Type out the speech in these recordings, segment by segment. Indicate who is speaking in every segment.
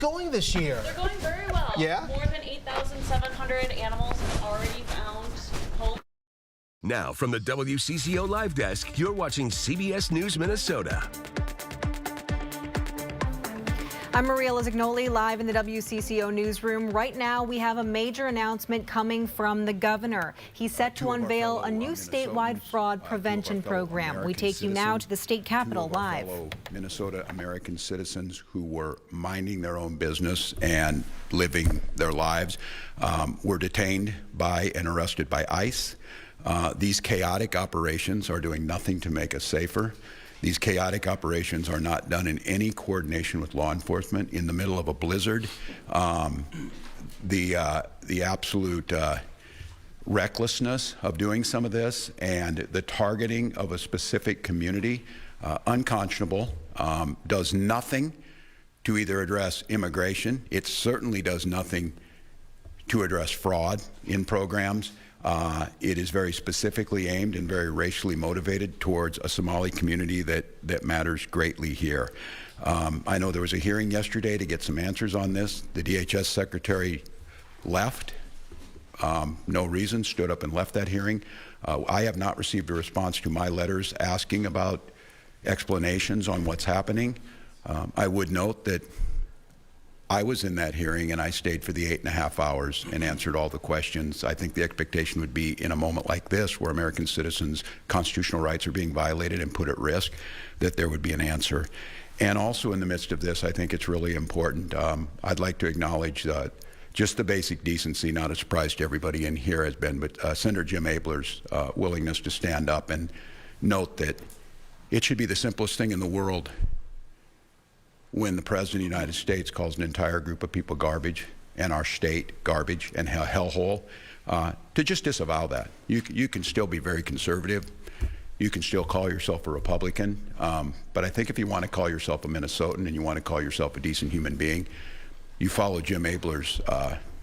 Speaker 1: going this year?
Speaker 2: They're going very well.
Speaker 1: Yeah?
Speaker 2: More than 8,700 animals already found.
Speaker 3: Now, from the WCCO Live Desk, you're watching CBS News Minnesota.
Speaker 4: I'm Maria Lizignoli, live in the WCCO newsroom. Right now, we have a major announcement coming from the governor. He's set to unveil a new statewide fraud prevention program. We take you now to the state capitol live.
Speaker 5: Minnesota American citizens who were minding their own business and living their lives were detained by and arrested by ICE. These chaotic operations are doing nothing to make us safer. These chaotic operations are not done in any coordination with law enforcement. In the middle of a blizzard, the absolute recklessness of doing some of this and the targeting of a specific community, unconscionable, does nothing to either address immigration. It certainly does nothing to address fraud in programs. It is very specifically aimed and very racially motivated towards a Somali community that matters greatly here. I know there was a hearing yesterday to get some answers on this. The DHS secretary left, no reason, stood up and left that hearing. I have not received a response to my letters asking about explanations on what's happening. I would note that I was in that hearing and I stayed for the 8.5 hours and answered all the questions. I think the expectation would be in a moment like this where American citizens' constitutional rights are being violated and put at risk, that there would be an answer. And also in the midst of this, I think it's really important. I'd like to acknowledge just the basic decency, not a surprise to everybody in here has been, but Senator Jim Abler's willingness to stand up and note that it should be the simplest thing in the world when the President of the United States calls an entire group of people garbage and our state garbage and hellhole, to just disavow that. You can still be very conservative. You can still call yourself a Republican. But I think if you want to call yourself a Minnesotan and you want to call yourself a decent human being, you follow Jim Abler's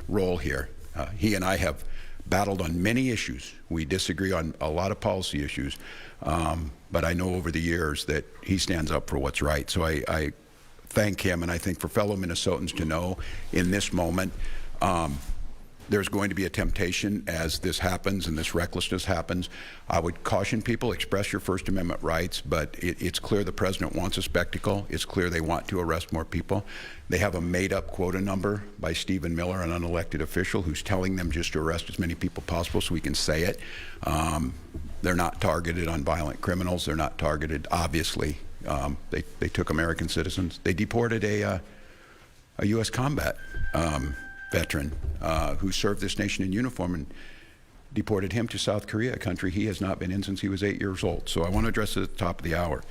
Speaker 5: role here. He and I have battled on many issues. We disagree on a lot of policy issues. But I know over the years that he stands up for what's right. So I thank him, and I think for fellow Minnesotans to know in this moment, there's going to be a temptation as this happens and this recklessness happens. I would caution people, express your First Amendment rights, but it's clear the president wants a spectacle. It's clear they want to arrest more people. They have a made-up quota number by Stephen Miller, an unelected official, who's telling them just to arrest as many people possible so we can say it. They're not targeted on violent criminals. They're not targeted, obviously. They took American citizens. They deported a U.S. combat veteran who served this nation in uniform and deported him to South Korea, a country he has not been in since he was 8 years old. So I want to address it at the top of the hour.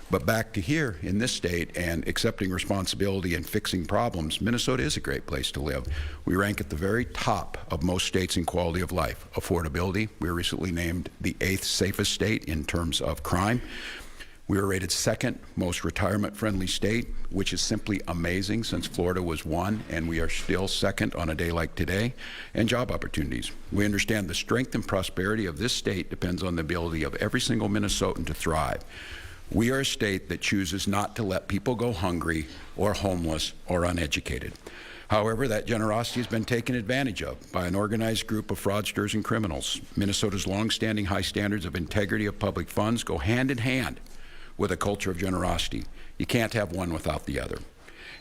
Speaker 5: But back to here in this state and accepting responsibility and fixing problems, Minnesota is a great place to live. We rank at the very top of most states in quality of life. Affordability, we were recently named the 8th safest state in terms of crime. We were rated 2nd most retirement-friendly state, which is simply amazing since Florida was 1, and we are still 2nd on a day like today. And job opportunities. We understand the strength and prosperity of this state depends on the ability of every single Minnesotan to thrive. We are a state that chooses not to let people go hungry or homeless or uneducated. However, that generosity has been taken advantage of by an organized group of fraudsters and criminals. Minnesota's longstanding high standards of integrity of public funds go hand in hand with a culture of generosity. You can't have one without the other.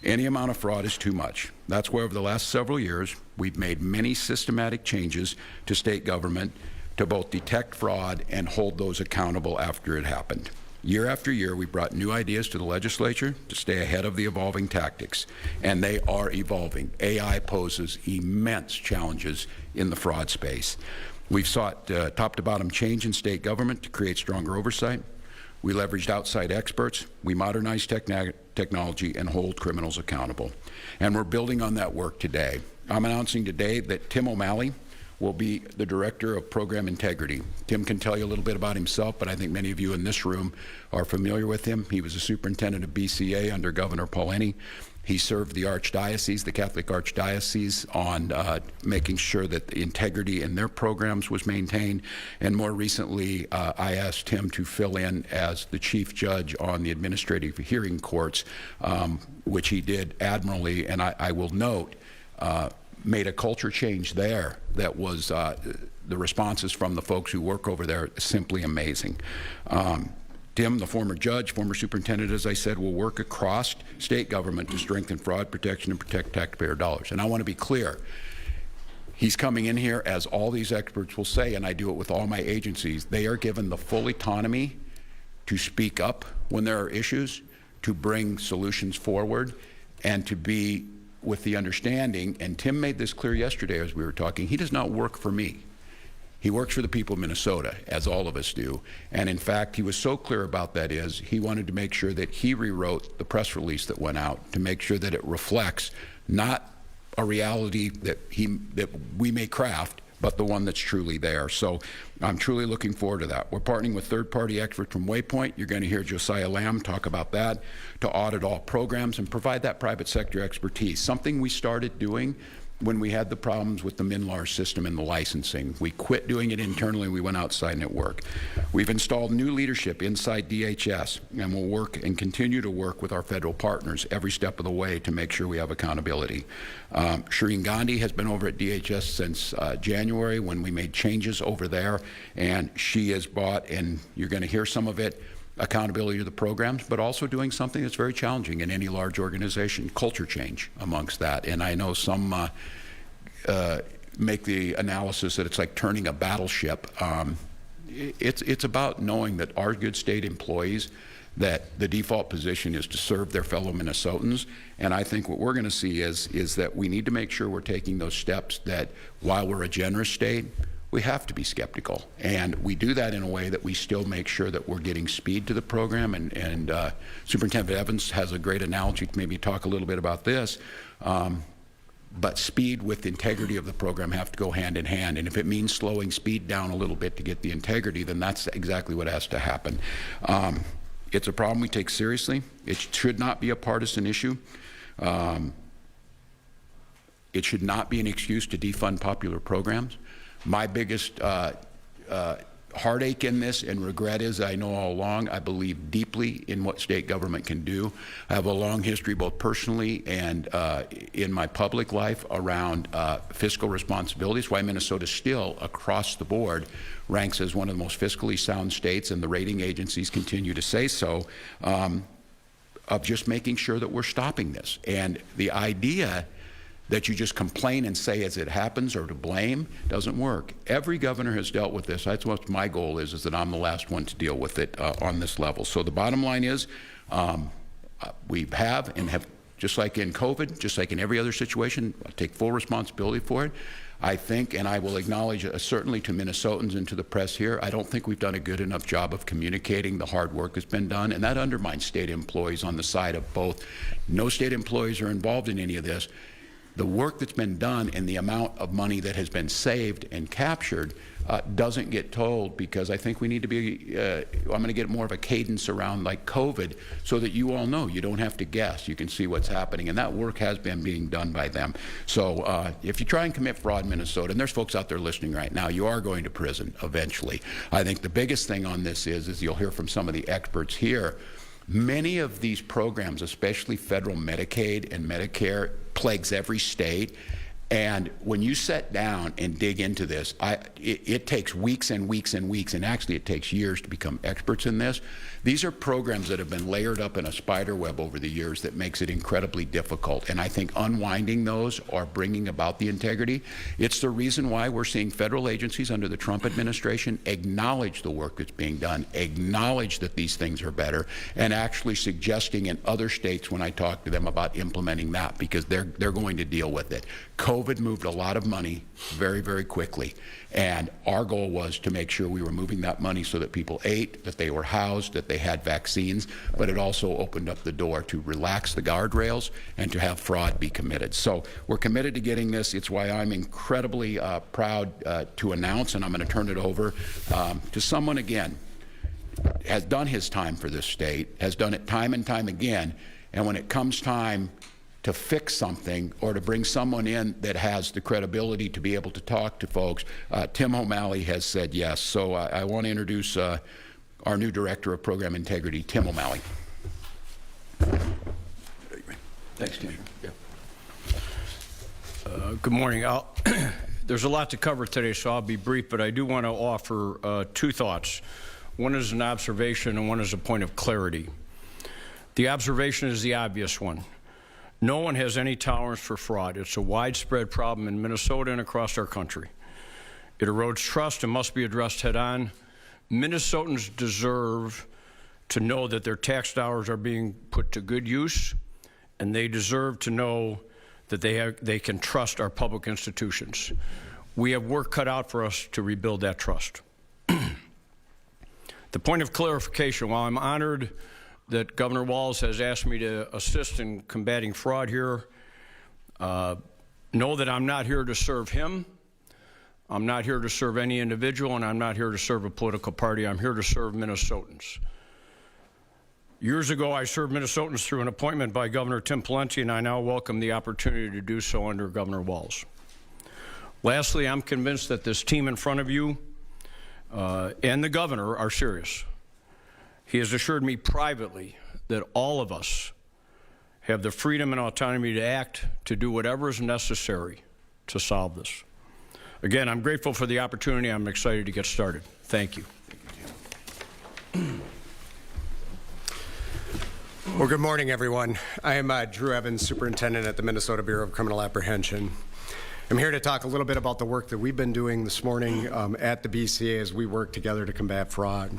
Speaker 5: Any amount of fraud is too much. That's why over the last several years, we've made many systematic changes to state government to both detect fraud and hold those accountable after it happened. Year after year, we brought new ideas to the legislature to stay ahead of the evolving tactics, and they are evolving. AI poses immense challenges in the fraud space. We've sought top-to-bottom change in state government to create stronger oversight. We leveraged outside experts, we modernized technology, and hold criminals accountable. And we're building on that work today. I'm announcing today that Tim O'Malley will be the Director of Program Integrity. Tim can tell you a little bit about himself, but I think many of you in this room are familiar with him. He was a superintendent of BCA under Governor Paulini. He served the Archdiocese, the Catholic Archdiocese, on making sure that the integrity in their programs was maintained. And more recently, I asked him to fill in as the chief judge on the administrative hearing courts, which he did admirably. And I will note, made a culture change there that was the responses from the folks who work over there simply amazing. Tim, the former judge, former superintendent, as I said, will work across state government to strengthen fraud protection and protect taxpayer dollars. And I want to be clear, he's coming in here, as all these experts will say, and I do it with all my agencies, they are given the full autonomy to speak up when there are issues, to bring solutions forward, and to be with the understanding, and Tim made this clear yesterday as we were talking, he does not work for me. He works for the people of Minnesota, as all of us do. And in fact, he was so clear about that is he wanted to make sure that he rewrote the press release that went out to make sure that it reflects not a reality that we may craft, but the one that's truly there. So I'm truly looking forward to that. We're partnering with third-party experts from Waypoint. You're going to hear Josiah Lamb talk about that, to audit all programs and provide that private sector expertise, something we started doing when we had the problems with the MNLAR system and the licensing. We quit doing it internally, we went outside and it worked. We've installed new leadership inside DHS, and we'll work and continue to work with our federal partners every step of the way to make sure we have accountability. Shireen Gandhi has been over at DHS since January when we made changes over there, and she has brought, and you're going to hear some of it, accountability to the programs, but also doing something that's very challenging in any large organization, culture change amongst that. And I know some make the analysis that it's like turning a battleship. It's about knowing that our good state employees, that the default position is to serve their fellow Minnesotans. And I think what we're going to see is that we need to make sure we're taking those steps that while we're a generous state, we have to be skeptical, and we do that in a way that we still make sure that we're getting speed to the program. And Superintendent Evans has a great analogy to maybe talk a little bit about this. But speed with integrity of the program have to go hand in hand. And if it means slowing speed down a little bit to get the integrity, then that's exactly what has to happen. It's a problem we take seriously. It should not be a partisan issue. It should not be an excuse to defund popular programs. My biggest heartache in this and regret is I know all along I believe deeply in what state government can do. I have a long history both personally and in my public life around fiscal responsibility. That's why Minnesota still across the board ranks as one of the most fiscally sound states, and the rating agencies continue to say so, of just making sure that we're stopping this. And the idea that you just complain and say as it happens or to blame doesn't work. Every governor has dealt with this. That's what my goal is that I'm the last one to deal with it on this level. So the bottom line is we have, just like in COVID, just like in every other situation, I take full responsibility for it. I think, and I will acknowledge certainly to Minnesotans and to the press here, I don't think we've done a good enough job of communicating the hard work that's been done, and that undermines state employees on the side of both. No state employees are involved in any of this. The work that's been done and the amount of money that has been saved and captured doesn't get told, because I think we need to be, I'm going to get more of a cadence around like COVID so that you all know. You don't have to guess. You can see what's happening. And that work has been being done by them. So if you try and commit fraud in Minnesota, and there's folks out there listening right now, you are going to prison eventually. I think the biggest thing on this is you'll hear from some of the experts here, many of these programs, especially federal Medicaid and Medicare, plagues every state. And when you sit down and dig into this, it takes weeks and weeks and weeks, and actually it takes years to become experts in this. These are programs that have been layered up in a spider web over the years that makes it incredibly difficult. And I think unwinding those or bringing about the integrity, it's the reason why we're seeing federal agencies under the Trump administration acknowledge the work that's being done, acknowledge that these things are better, and actually suggesting in other states when I talk to them about implementing that, because they're going to deal with it. COVID moved a lot of money very, very quickly. And our goal was to make sure we were moving that money so that people ate, that they were housed, that they had vaccines, but it also opened up the door to relax the guardrails and to have fraud be committed. So we're committed to getting this. It's why I'm incredibly proud to announce, and I'm going to turn it over to someone, again, has done his time for this state, has done it time and time again, and when it comes time to fix something or to bring someone in that has the credibility to be able to talk to folks, Tim O'Malley has said yes. So I want to introduce our new Director of Program Integrity, Tim O'Malley. Thanks, Tim. Yeah.
Speaker 1: Good morning. There's a lot to cover today, so I'll be brief, but I do want to offer two thoughts. One is an observation and one is a point of clarity. The observation is the obvious one. No one has any tolerance for fraud. It's a widespread problem in Minnesota and across our country. It erodes trust and must be addressed head-on. Minnesotans deserve to know that their tax dollars are being put to good use, and they deserve to know that they can trust our public institutions. We have work cut out for us to rebuild that trust. The point of clarification, while I'm honored that Governor Walz has asked me to assist in combating fraud here, know that I'm not here to serve him. I'm not here to serve any individual, and I'm not here to serve a political party. I'm here to serve Minnesotans. Years ago, I served Minnesotans through an appointment by Governor Tim Pawlenty, and I now welcome the opportunity to do so under Governor Walz. Lastly, I'm convinced that this team in front of you and the governor are serious. He has assured me privately that all of us have the freedom and autonomy to act, to do whatever is necessary to solve this. Again, I'm grateful for the opportunity. I'm excited to get started. Thank you.
Speaker 6: Well, good morning, everyone. I am Drew Evans, Superintendent at the Minnesota Bureau of Criminal Apprehension. I'm here to talk a little bit about the work that we've been doing this morning at the BCA as we work together to combat fraud.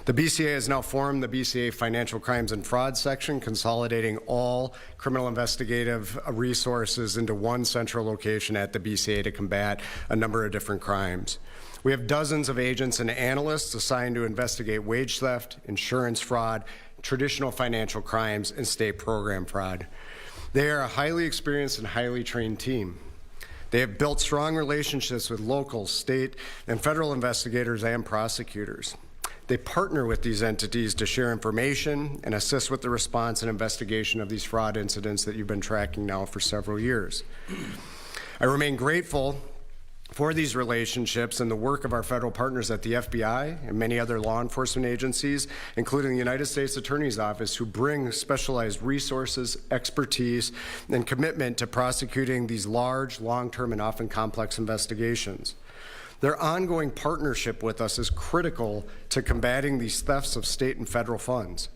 Speaker 6: The BCA has now formed the BCA Financial Crimes and Fraud section, consolidating all criminal investigative resources into one central location at the BCA to combat a number of different crimes. We have dozens of agents and analysts assigned to investigate wage theft, insurance fraud, traditional financial crimes, and state program fraud. They are a highly experienced and highly trained team. They have built strong relationships with local, state, and federal investigators and prosecutors. They partner with these entities to share information and assist with the response and investigation of these fraud incidents that you've been tracking now for several years. I remain grateful for these relationships and the work of our federal partners at the FBI and many other law enforcement agencies, including the United States Attorney's Office, who bring specialized resources, expertise, and commitment to prosecuting these large, long-term, and often complex investigations. Their ongoing partnership with us is critical to combating these thefts of state and federal funds.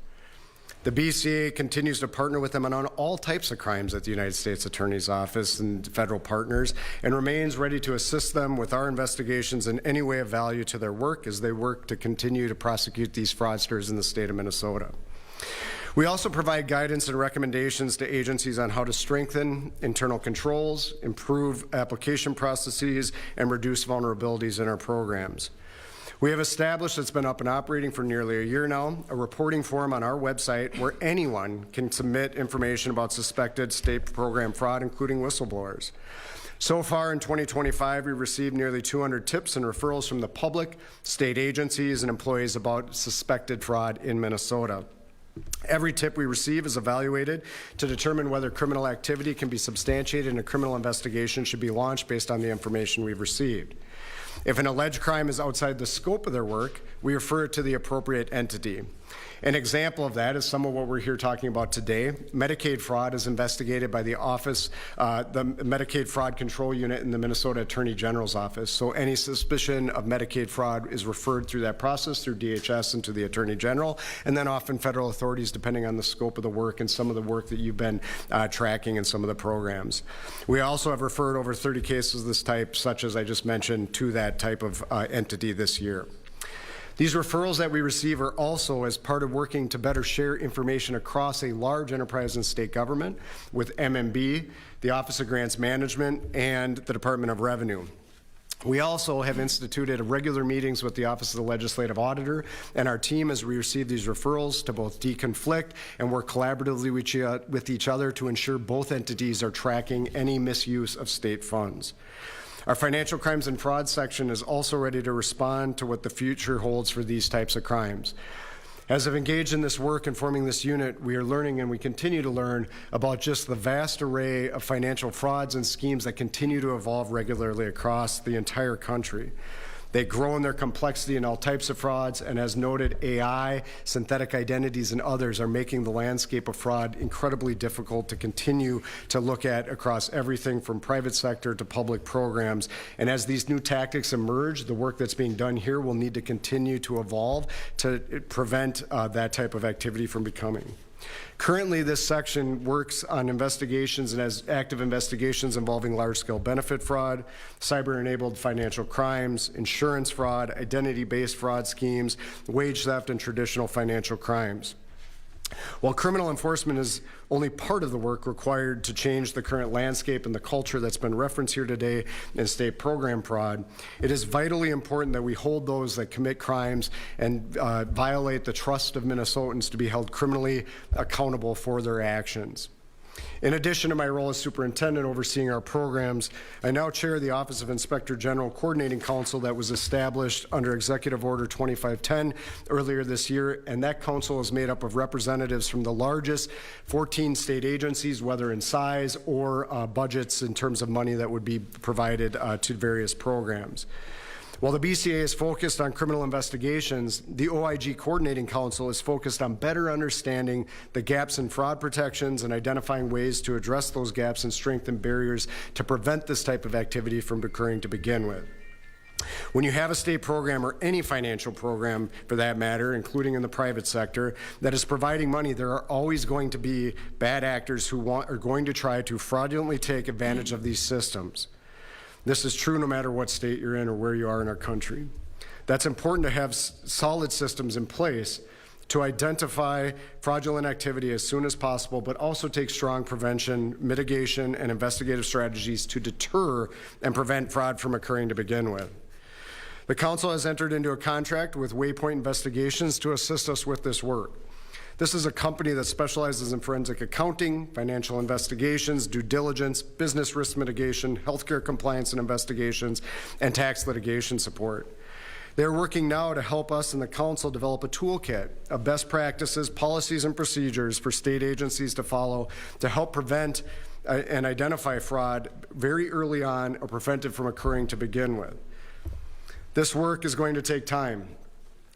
Speaker 6: The BCA continues to partner with them on all types of crimes at the United States Attorney's Office and federal partners, and remains ready to assist them with our investigations in any way of value to their work as they work to continue to prosecute these fraudsters in the state of Minnesota. We also provide guidance and recommendations to agencies on how to strengthen internal controls, improve application processes, and reduce vulnerabilities in our programs. We have established, it's been up and operating for nearly a year now, a reporting forum on our website where anyone can submit information about suspected state program fraud, including whistleblowers. So far in 2025, we received nearly 200 tips and referrals from the public, state agencies, and employees about suspected fraud in Minnesota. Every tip we receive is evaluated to determine whether criminal activity can be substantiated and a criminal investigation should be launched based on the information we've received. If an alleged crime is outside the scope of their work, we refer it to the appropriate entity. An example of that is some of what we're here talking about today. Medicaid fraud is investigated by the office, the Medicaid Fraud Control Unit in the Minnesota Attorney General's office. So any suspicion of Medicaid fraud is referred through that process, through DHS and to the Attorney General, and then often federal authorities depending on the scope of the work and some of the work that you've been tracking in some of the programs. We also have referred over 30 cases of this type, such as I just mentioned, to that type of entity this year. These referrals that we receive are also as part of working to better share information across a large enterprise in state government with MMB, the Office of Grants Management, and the Department of Revenue. We also have instituted regular meetings with the Office of the Legislative Auditor and our team as we receive these referrals to both deconflict and work collaboratively with each other to ensure both entities are tracking any misuse of state funds. Our financial crimes and fraud section is also ready to respond to what the future holds for these types of crimes. As I've engaged in this work and forming this unit, we are learning and we continue to learn about just the vast array of financial frauds and schemes that continue to evolve regularly across the entire country. They grow in their complexity in all types of frauds, and as noted, AI, synthetic identities, and others are making the landscape of fraud incredibly difficult to continue to look at across everything from private sector to public programs. And as these new tactics emerge, the work that's being done here will need to continue to evolve to prevent that type of activity from becoming. Currently, this section works on investigations and has active investigations involving large-scale benefit fraud, cyber-enabled financial crimes, insurance fraud, identity-based fraud schemes, wage theft, and traditional financial crimes. While criminal enforcement is only part of the work required to change the current landscape and the culture that's been referenced here today in state program fraud, it is vitally important that we hold those that commit crimes and violate the trust of Minnesotans to be held criminally accountable for their actions. In addition to my role as superintendent overseeing our programs, I now chair the Office of Inspector General Coordinating Council that was established under Executive Order 2510 earlier this year, and that council is made up of representatives from the largest 14 state agencies, whether in size or budgets in terms of money that would be provided to various programs. While the BCA is focused on criminal investigations, the OIG Coordinating Council is focused on better understanding the gaps in fraud protections and identifying ways to address those gaps and strengthen barriers to prevent this type of activity from occurring to begin with. When you have a state program or any financial program for that matter, including in the private sector, that is providing money, there are always going to be bad actors who are going to try to fraudulently take advantage of these systems. This is true no matter what state you're in or where you are in our country. That's important to have solid systems in place to identify fraudulent activity as soon as possible, but also take strong prevention, mitigation, and investigative strategies to deter and prevent fraud from occurring to begin with. The Council has entered into a contract with Waypoint Investigations to assist us with this work. This is a company that specializes in forensic accounting, financial investigations, due diligence, business risk mitigation, healthcare compliance and investigations, and tax litigation support. They're working now to help us in the Council develop a toolkit of best practices, policies, and procedures for state agencies to follow to help prevent and identify fraud very early on or prevent it from occurring to begin with. This work is going to take time.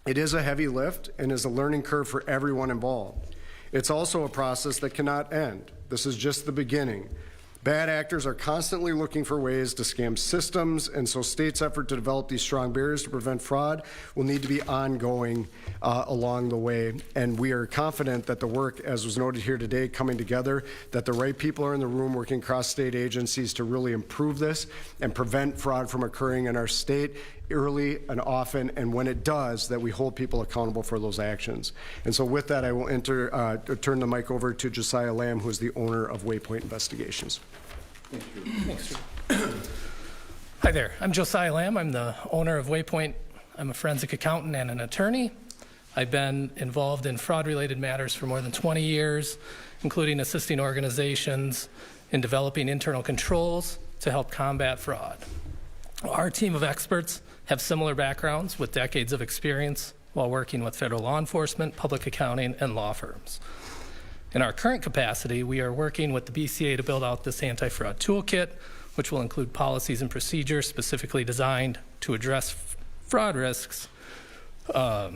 Speaker 6: It is a heavy lift and is a learning curve for everyone involved. It's also a process that cannot end. This is just the beginning. Bad actors are constantly looking for ways to scam systems, and so states' effort to develop these strong barriers to prevent fraud will need to be ongoing along the way. And we are confident that the work, as was noted here today, coming together, that the right people are in the room working across state agencies to really improve this and prevent fraud from occurring in our state early and often, and when it does, that we hold people accountable for those actions. And so with that, I will turn the mic over to Josiah Lamb, who is the owner of Waypoint Investigations.
Speaker 7: Thanks, Drew. Hi there, I'm Josiah Lamb. I'm the owner of Waypoint. I'm a forensic accountant and an attorney. I've been involved in fraud-related matters for more than 20 years, including assisting organizations in developing internal controls to help combat fraud. Our team of experts have similar backgrounds with decades of experience while working with federal law enforcement, public accounting, and law firms. In our current capacity, we are working with the BCA to build out this anti-fraud toolkit, which will include policies and procedures specifically designed to address fraud risks that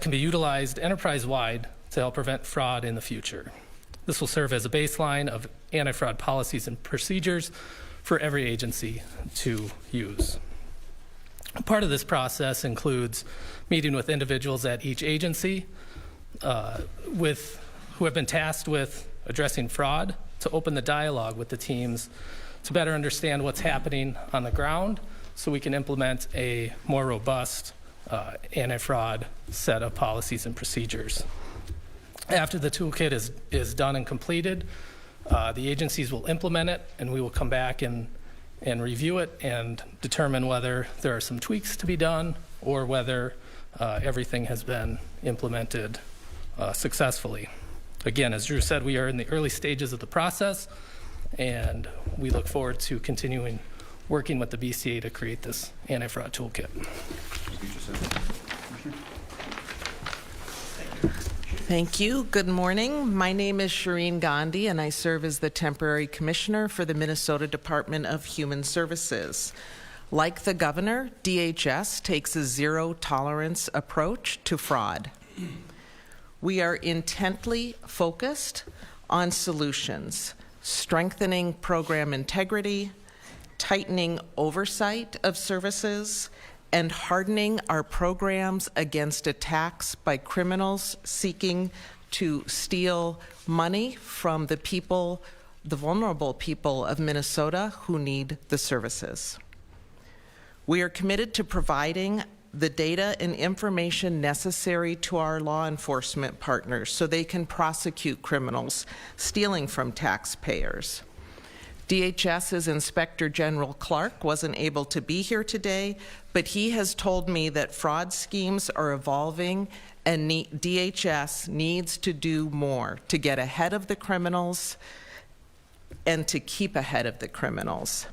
Speaker 7: can be utilized enterprise-wide to help prevent fraud in the future. This will serve as a baseline of anti-fraud policies and procedures for every agency to use. Part of this process includes meeting with individuals at each agency who have been tasked with addressing fraud to open the dialogue with the teams to better understand what's happening on the ground so we can implement a more robust anti-fraud set of policies and procedures. After the toolkit is done and completed, the agencies will implement it, and we will come back and review it and determine whether there are some tweaks to be done or whether everything has been implemented successfully. Again, as Drew said, we are in the early stages of the process, and we look forward to continuing working with the BCA to create this anti-fraud toolkit.
Speaker 8: Thank you. Good morning. My name is Shireen Gandhi, and I serve as the temporary commissioner for the Minnesota Department of Human Services. Like the governor, DHS takes a zero-tolerance approach to fraud. We are intently focused on solutions, strengthening program integrity, tightening oversight of services, and hardening our programs against attacks by criminals seeking to steal money from the people, the vulnerable people of Minnesota who need the services. We are committed to providing the data and information necessary to our law enforcement partners so they can prosecute criminals stealing from taxpayers. DHS's Inspector General Clark wasn't able to be here today, but he has told me that fraud schemes are evolving and DHS needs to do more to get ahead of the criminals and to keep ahead of the criminals.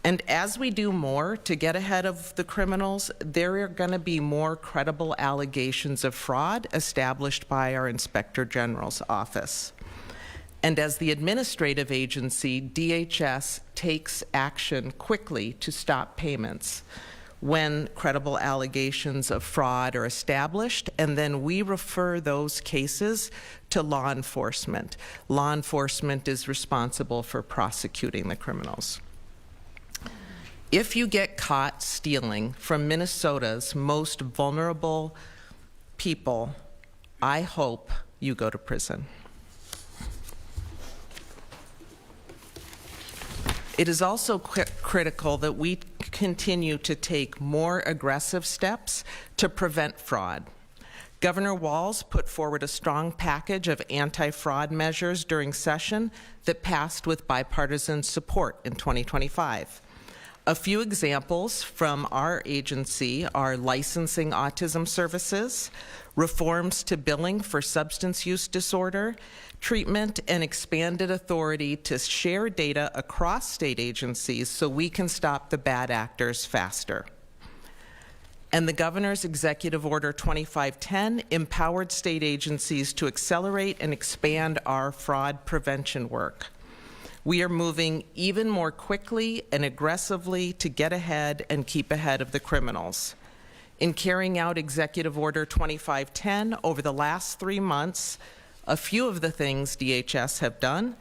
Speaker 8: And as we do more to get ahead of the criminals, there are going to be more credible allegations of fraud established by our Inspector General's office. And as the administrative agency, DHS takes action quickly to stop payments when credible allegations of fraud are established, and then we refer those cases to law enforcement. Law enforcement is responsible for prosecuting the criminals. If you get caught stealing from Minnesota's most vulnerable people, I hope you go to prison. It is also critical that we continue to take more aggressive steps to prevent fraud. Governor Walz put forward a strong package of anti-fraud measures during session that passed with bipartisan support in 2025. A few examples from our agency are licensing autism services, reforms to billing for substance use disorder treatment, and expanded authority to share data across state agencies so we can stop the bad actors faster. And the Governor's Executive Order 2510 empowered state agencies to accelerate and expand our fraud prevention work. We are moving even more quickly and aggressively to get ahead and keep ahead of the criminals. In carrying out Executive Order 2510 over the last 3 months, a few of the things DHS have done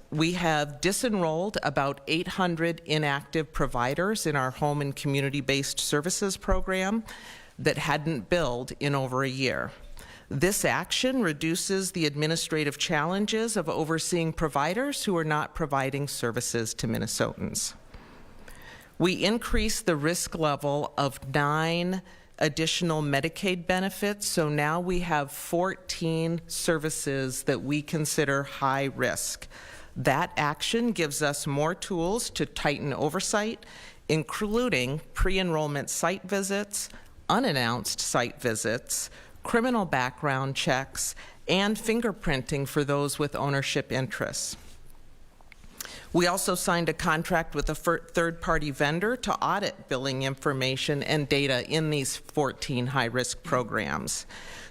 Speaker 8: we have disenrolled about 800 inactive providers in our home and community-based services program that hadn't billed in over a year. This action reduces the administrative challenges of overseeing providers who are not providing services to Minnesotans. We increased the risk level of 9 additional Medicaid benefits, so now we have 14 services that we consider high risk. That action gives us more tools to tighten oversight, including pre-enrollment site visits, unannounced site visits, criminal background checks, and fingerprinting for those with ownership interests. We also signed a contract with a third-party vendor to audit billing information and data in these 14 high-risk programs.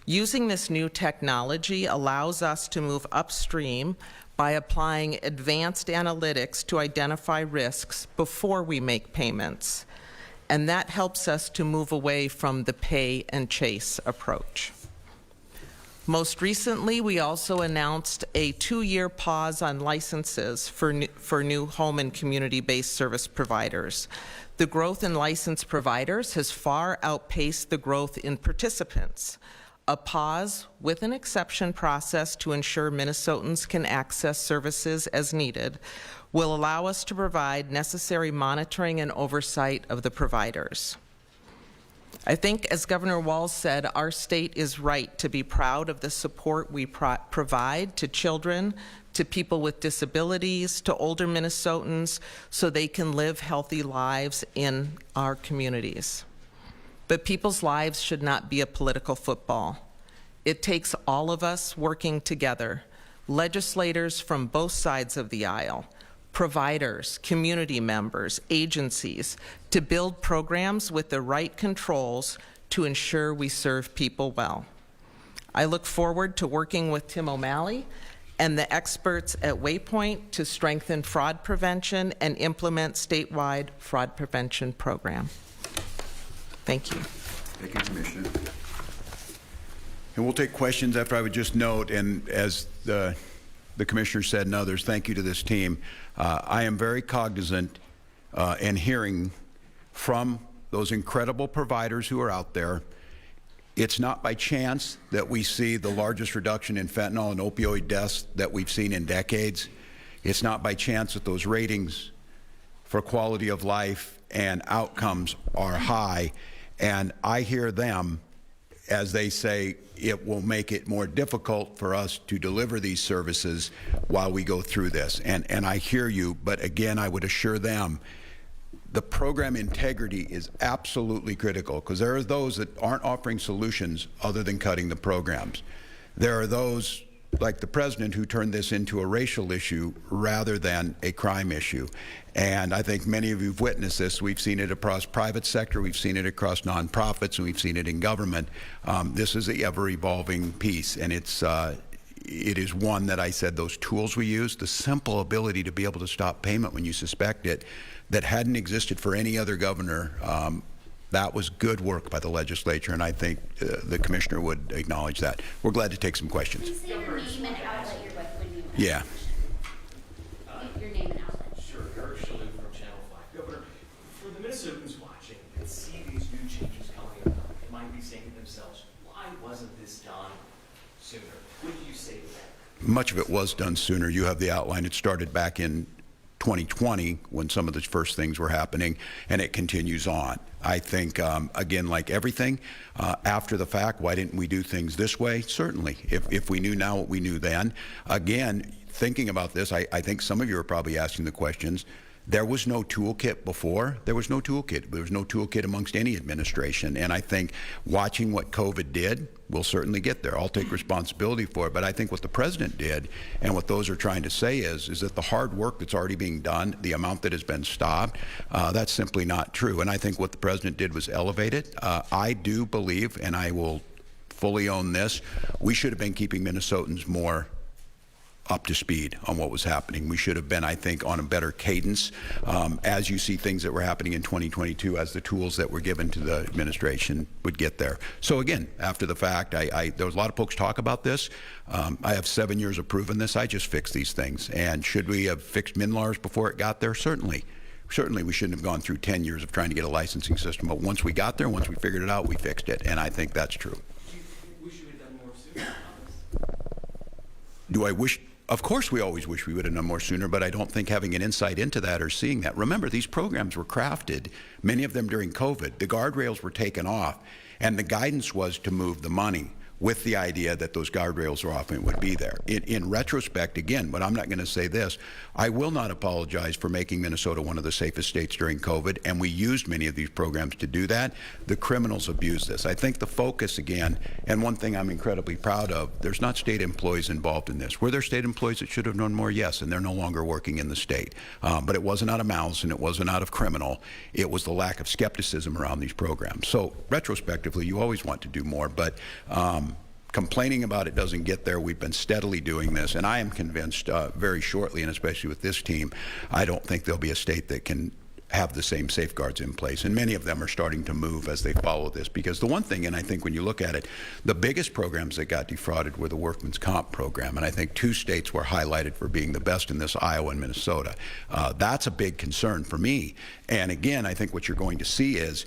Speaker 8: Using this new technology allows us to move upstream by applying advanced analytics to identify risks before we make payments. And that helps us to move away from the pay and chase approach. Most recently, we also announced a 2-year pause on licenses for new home and community-based service providers. The growth in licensed providers has far outpaced the growth in participants. A pause with an exception process to ensure Minnesotans can access services as needed will allow us to provide necessary monitoring and oversight of the providers. I think, as Governor Walz said, our state is right to be proud of the support we provide to children, to people with disabilities, to older Minnesotans, so they can live healthy lives in our communities. But people's lives should not be a political football. It takes all of us working together, legislators from both sides of the aisle, providers, community members, agencies, to build programs with the right controls to ensure we serve people well. I look forward to working with Tim O'Malley and the experts at Waypoint to strengthen fraud prevention and implement statewide fraud prevention program. Thank you.
Speaker 5: Thank you, Commissioner. And we'll take questions after. I would just note, and as the Commissioner said and others, thank you to this team. I am very cognizant and hearing from those incredible providers who are out there. It's not by chance that we see the largest reduction in fentanyl and opioid deaths that we've seen in decades. It's not by chance that those ratings for quality of life and outcomes are high. And I hear them as they say it will make it more difficult for us to deliver these services while we go through this. And I hear you, but again, I would assure them the program integrity is absolutely critical, because there are those that aren't offering solutions other than cutting the programs. There are those like the president who turned this into a racial issue rather than a crime issue. And I think many of you have witnessed this. We've seen it across private sector, we've seen it across nonprofits, and we've seen it in government. This is the ever-evolving piece, and it is one that I said those tools we use, the simple ability to be able to stop payment when you suspect it, that hadn't existed for any other governor. That was good work by the legislature, and I think the commissioner would acknowledge that. We're glad to take some questions.
Speaker 9: Please say your name and outlet you're with when you
Speaker 5: Yeah.
Speaker 9: your name and outlet.
Speaker 10: Sure, Eric Shalhoub from Channel 5. Governor, for the Minnesotans watching and see these new changes coming about, they might be saying to themselves, why wasn't this done sooner? What do you say to that?
Speaker 5: Much of it was done sooner. You have the outline. It started back in 2020 when some of the first things were happening, and it continues on. I think, again, like everything, after the fact, why didn't we do things this way? Certainly. If we knew now what we knew then. Again, thinking about this, I think some of you are probably asking the questions. There was no toolkit before. There was no toolkit. There was no toolkit amongst any administration. And I think watching what COVID did, we'll certainly get there. I'll take responsibility for it. But I think what the president did and what those are trying to say is that the hard work that's already being done, the amount that has been stopped, that's simply not true. And I think what the president did was elevate it. I do believe, and I will fully own this, we should have been keeping Minnesotans more up to speed on what was happening. We should have been, I think, on a better cadence as you see things that were happening in 2022, as the tools that were given to the administration would get there. So again, after the fact, there was a lot of folks talk about this. I have 7 years of proving this. I just fixed these things. And should we have fixed MNLARS before it got there? Certainly. Certainly we shouldn't have gone through 10 years of trying to get a licensing system. But once we got there, once we figured it out, we fixed it. And I think that's true.
Speaker 10: Do you wish you had done more sooner on this?
Speaker 5: Do I wish? Of course, we always wish we would have done more sooner, but I don't think having an insight into that or seeing that. Remember, these programs were crafted, many of them during COVID. The guardrails were taken off, and the guidance was to move the money with the idea that those guardrails are often would be there. In retrospect, again, but I'm not going to say this, I will not apologize for making Minnesota one of the safest states during COVID, and we used many of these programs to do that. The criminals abused this. I think the focus, again, and one thing I'm incredibly proud of, there's not state employees involved in this. Were there state employees that should have known more? Yes, and they're no longer working in the state. But it wasn't out of malice, and it wasn't out of criminal. It was the lack of skepticism around these programs. So retrospectively, you always want to do more, but complaining about it doesn't get there. We've been steadily doing this, and I am convinced very shortly, and especially with this team, I don't think there'll be a state that can have the same safeguards in place, and many of them are starting to move as they follow this. Because the one thing, and I think when you look at it, the biggest programs that got defrauded were the workman's comp program, and I think 2 states were highlighted for being the best in this, Iowa and Minnesota. That's a big concern for me, and again, I think what you're going to see is,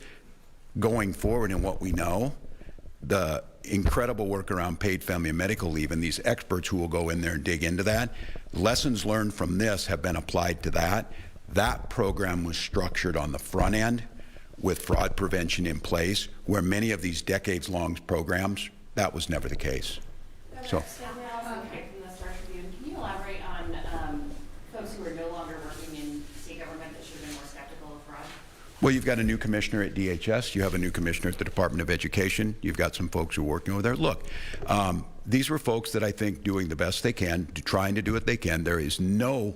Speaker 5: going forward in what we know, the incredible work around paid family and medical leave, and these experts who will go in there and dig into that. Lessons learned from this have been applied to that. That program was structured on the front end with fraud prevention in place, where many of these decades-long programs, that was never the case. So.
Speaker 2: From the Star Tribune, can you elaborate on folks who are no longer working in state government that should have been more skeptical of fraud?
Speaker 5: Well, you've got a new commissioner at DHS. You have a new commissioner at the Department of Education. You've got some folks who are working over there. Look, these were folks that I think doing the best they can, trying to do what they can. There is no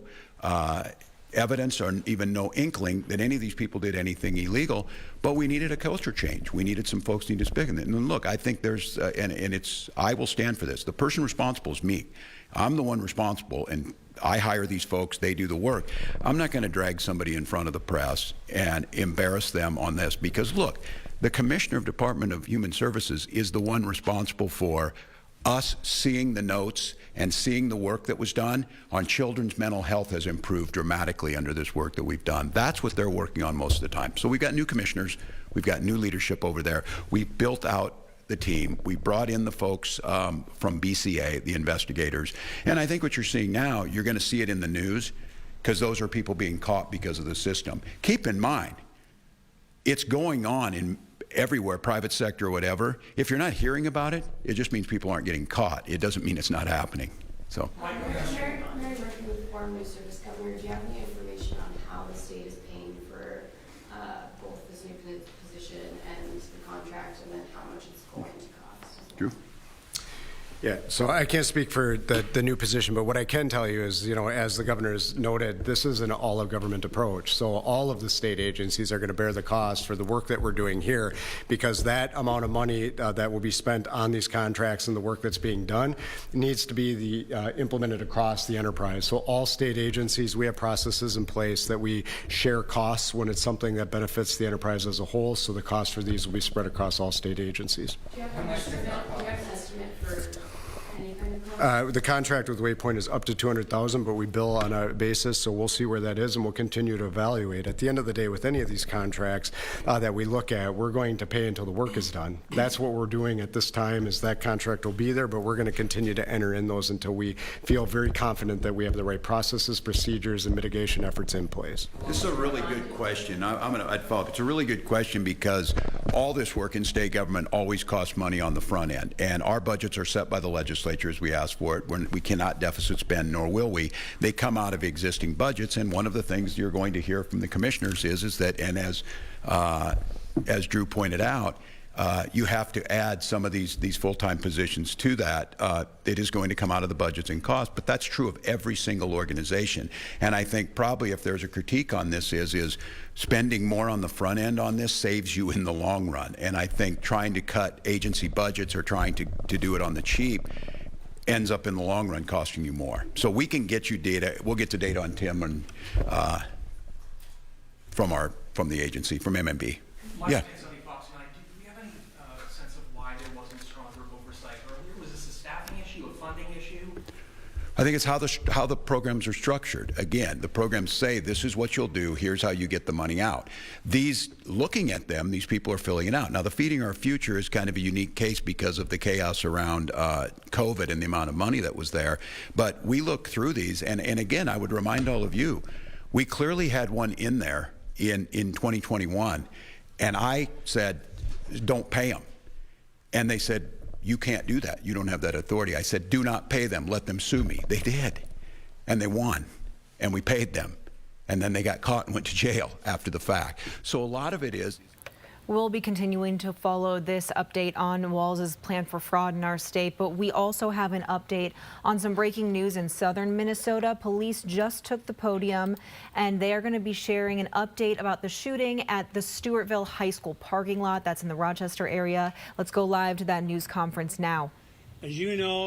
Speaker 5: evidence or even no inkling that any of these people did anything illegal, but we needed a culture change. We needed some folks to speak. And look, I think there's, I will stand for this. The person responsible is me. I'm the one responsible, and I hire these folks, they do the work. I'm not going to drag somebody in front of the press and embarrass them on this, because look, the Commissioner of Department of Human Services is the one responsible for us seeing the notes and seeing the work that was done on children's mental health has improved dramatically under this work that we've done. That's what they're working on most of the time. So we've got new commissioners, we've got new leadership over there. We built out the team. We brought in the folks from BCA, the investigators. And I think what you're seeing now, you're going to see it in the news, because those are people being caught because of the system. Keep in mind, it's going on in everywhere, private sector or whatever. If you're not hearing about it, it just means people aren't getting caught. It doesn't mean it's not happening. So.
Speaker 11: Mary, working with the Foreign News Service Governor, do you have any information on how the state is paying for both this new position and the contract, and then how much it's going to cost?
Speaker 5: Drew?
Speaker 6: Yeah, so I can't speak for the new position, but what I can tell you is, as the governor has noted, this is an all-of-government approach. So all of the state agencies are going to bear the cost for the work that we're doing here, because that amount of money that will be spent on these contracts and the work that's being done needs to be implemented across the enterprise. So all state agencies, we have processes in place that we share costs when it's something that benefits the enterprise as a whole. So the cost for these will be spread across all state agencies.
Speaker 11: Do you have an estimate for any kind of
Speaker 6: The contract with Waypoint is up to $200,000, but we bill on a basis, so we'll see where that is, and we'll continue to evaluate. At the end of the day, with any of these contracts that we look at, we're going to pay until the work is done. That's what we're doing at this time, is that contract will be there, but we're going to continue to enter in those until we feel very confident that we have the right processes, procedures, and mitigation efforts in place.
Speaker 5: This is a really good question. I'd follow up. It's a really good question, because all this work in state government always costs money on the front end, and our budgets are set by the legislature as we ask for it. We cannot deficit spend, nor will we. They come out of existing budgets, and one of the things you're going to hear from the commissioners is that, and as Drew pointed out, you have to add some of these full-time positions to that. It is going to come out of the budgets and costs, but that's true of every single organization. And I think probably if there's a critique on this is spending more on the front end on this saves you in the long run. And I think trying to cut agency budgets or trying to do it on the cheap ends up in the long run costing you more. So we can get you data. We'll get the data on Tim and from the agency, from MMB. Yeah.
Speaker 12: Do we have any sense of why there wasn't stronger oversight earlier? Was this a staffing issue, a funding issue?
Speaker 5: I think it's how the programs are structured. Again, the programs say this is what you'll do, here's how you get the money out. Looking at them, these people are filling it out. Now, the Feeding Our Future is kind of a unique case because of the chaos around COVID and the amount of money that was there. But we look through these, and again, I would remind all of you, we clearly had one in there in 2021, and I said, don't pay them. And they said, you can't do that. You don't have that authority. I said, do not pay them. Let them sue me. They did. And they won. And we paid them. And then they got caught and went to jail after the fact. So a lot of it is.
Speaker 4: We'll be continuing to follow this update on Walz's plan for fraud in our state, but we also have an update on some breaking news in southern Minnesota. Police just took the podium, and they are going to be sharing an update about the shooting at the Stewartville High School parking lot. That's in the Rochester area. Let's go live to that news conference now.
Speaker 13: As you know,